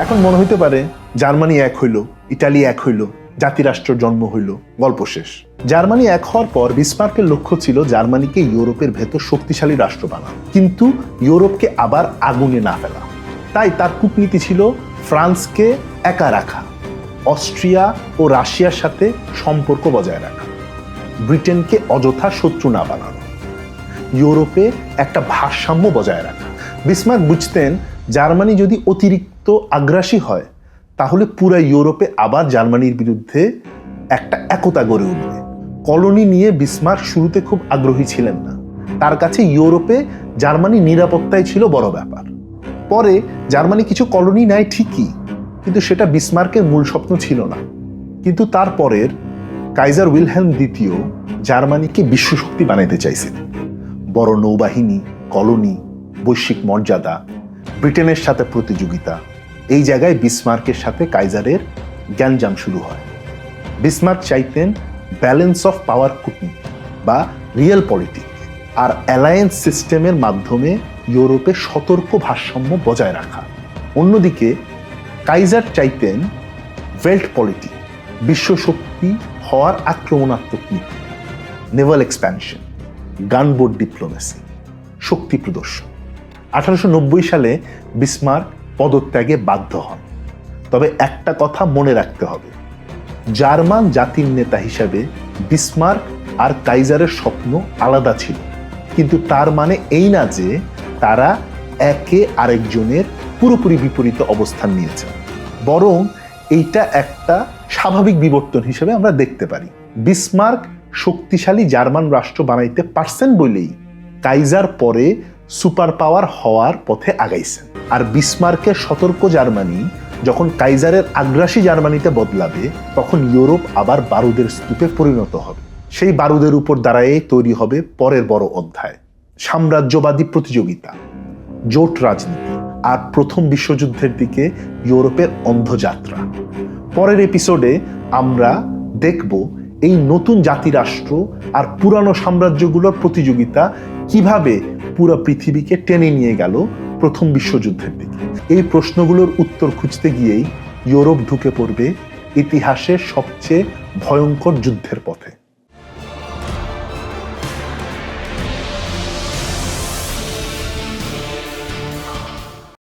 এখন মনে হইতে পারে জার্মানি এক হইল, ইটালি এক হইল, জাতিরাষ্ট্রের জন্ম হইল, গল্প শেষ। জার্মানি এক হওয়ার পর বিসমার্কের লক্ষ্য ছিল জার্মানিকে ইউরোপের ভেতর শক্তিশালী রাষ্ট্র বানানো, কিন্তু ইউরোপকে আবার আগুনে না ফেলা। তাই তার কূটনীতি ছিল ফ্রান্সকে একা রাখা, অস্ট্রিয়া ও রাশিয়ার সাথে সম্পর্ক বজায় রাখা, ব্রিটেনকে অযথা শত্রু না বানানো, ইউরোপে একটা ভারসাম্য বজায় রাখা। বিসমার্ক বুঝতেন জার্মানি যদি অতিরিক্ত আগ্রাসী হয় তাহলে পুরো ইউরোপে আবার জার্মানির বিরুদ্ধে একটা একতা গড়ে উঠবে। কলোনি নিয়ে বিসমার্ক শুরুতে খুব আগ্রহী ছিলেন না। তার কাছে ইউরোপে জার্মানি নিরাপত্তাই ছিল বড় ব্যাপার। পরে জার্মানি কিছু কলোনি নেয় ঠিকই, কিন্তু সেটা বিসমার্কের মূল স্বপ্ন ছিল না। কিন্তু তারপরের কাইজার উইলহেলম দ্বিতীয় জার্মানিকে বিশ্বশক্তি বানাইতে চাইছিলেন। বড় নৌবাহিনী, কলোনি, বৈশ্বিক মর্যাদা, ব্রিটেনের সাথে প্রতিযোগিতা, এই জায়গায় বিসমার্কের সাথে কাইজারের গ্যাঞ্জাম শুরু হয়। বিসমার্ক চাইতেন ব্যালেন্স অফ পাওয়ার কূটনীতি বা রিয়েল পলিটিক্স আর অ্যালায়েন্স সিস্টেমের মাধ্যমে ইউরোপে সতর্ক ভারসাম্য বজায় রাখা। অন্যদিকে কাইজার চাইতেন ওয়েল্ট পলিটিক্স, বিশ্বশক্তি হওয়ার আক্রমণাত্মক নীতি, নেভাল এক্সপ্যানশন, গানবোট ডিপ্লোমেসি, শক্তি প্রদর্শন। 1890 সালে বিসমার্ক পদত্যাগে বাধ্য হন। তবে একটা কথা মনে রাখতে হবে, জার্মান জাতির নেতা হিসেবে বিসমার্ক আর কাইজারের স্বপ্ন আলাদা ছিল, কিন্তু তার মানে এই না যে তারা একে আরেকজনের পুরোপুরি বিপরীত অবস্থান নিয়েছে। বরং এইটা একটা স্বাভাবিক বিবর্তন হিসেবে আমরা দেখতে পারি। বিসমার্ক শক্তিশালী জার্মান রাষ্ট্র বানাইতে পারছেন বলেই কাইজার পরে সুপার পাওয়ার হওয়ার পথে আগাইছেন। আর বিসমার্কের সতর্ক জার্মানি যখন কাইজারের আগ্রাসী জার্মানিতে বদলাবে, তখন ইউরোপ আবার বারুদের স্তূপে পরিণত হবে। সেই বারুদের উপর দাঁড়ায় তৈরি হবে পরের বড় অধ্যায়, সাম্রাজ্যবাদী প্রতিযোগিতা, জোট রাজনীতি আর প্রথম বিশ্বযুদ্ধের দিকে ইউরোপের অন্ধযাত্রা। পরের এপিসোডে আমরা দেখব এই নতুন জাতিরাষ্ট্র আর পুরানো সাম্রাজ্যগুলোর প্রতিযোগিতা কিভাবে পুরো পৃথিবীকে টেনে নিয়ে গেল প্রথম বিশ্বযুদ্ধের দিকে। এই প্রশ্নগুলোর উত্তর খুঁজতে গিয়েই ইউরোপ ঢুকে পড়বে ইতিহাসের সবচেয়ে ভয়ঙ্কর যুদ্ধের পথে।